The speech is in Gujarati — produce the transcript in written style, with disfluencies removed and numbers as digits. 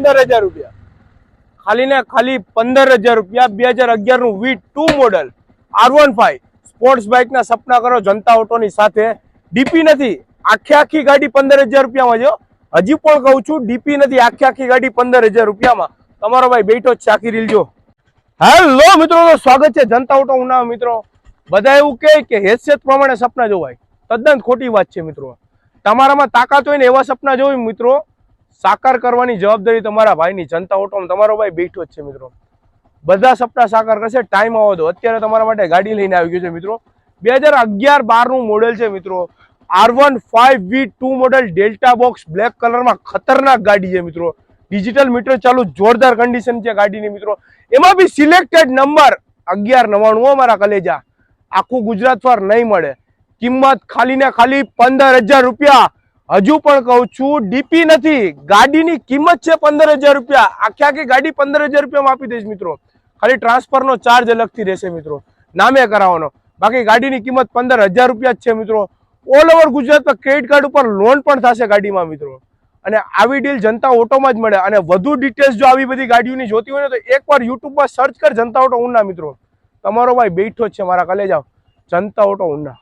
15,000 રૂપિયા, ખાલી ને ખાલી 15,000 રૂપિયા। 2011 નું V2 model R15 sports bike ના સપના કરો જનતા ઓટોની સાથે। ડીપી નથી, આખી ગાડી 15,000 રૂપિયામાં જો। હજી પણ કહું છું ડીપી નથી, આખી ગાડી 15,000 રૂપિયામાં। તમારો ભાઈ બેઠો જ આખી રીલ જો। હેલો મિત્રો, સ્વાગત છે જનતા ઓટો ઉના। મિત્રો બધા એવું કહે કે હેસિયત પ્રમાણે સપના જોવાય, તદ્દન ખોટી વાત છે મિત્રો। તમારામાં તાકાત હોય ને એવા સપના જોઈ મિત્રો, સાકાર કરવાની જવાબદારી તમારા ભાઈની। જનતા ઓટોમાં તમારો ભાઈ બેઠો જ છે મિત્રો, બધા સપના સાકાર કરશે। ટાઈમ આવો દો, અત્યારે તમારા માટે ગાડી લઈને આવી ગયો છે મિત્રો। 2011-12 નું મોડેલ છે મિત્રો, R15 V2 model, delta box black કલરમાં ખતરનાક ગાડી છે મિત્રો। ડિજિટલ મીટર ચાલુ જોરદાર કન્ડિશન છે ગાડીની મિત્રો। એમાં બી સિલેક્ટેડ નંબર 1199 મારા કલેજા, આખું ગુજરાત ફર નહીં મળે। કિંમત ખાલી ને ખાલી 15,000 રૂપિયા। હજુ પણ કહું છું ડીપી નથી, ગાડીની કિંમત છે 15,000 રૂપિયા। આખી ગાડી 15,000 રૂપિયામાં આપી દઈશ મિત્રો। ખાલી ટ્રાન્સફરનો ચાર્જ અલગથી રહેશે મિત્રો, નામે કરાવવાનો। બાકી ગાડીની કિંમત 15,000 રૂપિયા જ છે મિત્રો। ઓલ ઓવર ગુજરાતમાં ક્રેડિટ કાર્ડ ઉપર લોન પણ થશે ગાડીમાં મિત્રો। અને આવી ડીલ જનતા ઓટોમાં જ મળે। અને વધુ ડિટેલ્સ જો આવી બધી ગાડીઓની જોતી હોય ને તો એકવાર યુટ્યુબમાં સર્ચ કર જનતા ઓટો ઉના મિત્રો। તમારો ભાઈ બેઠો જ છે મારા કલેજા, જનતા ઓટો ઉના।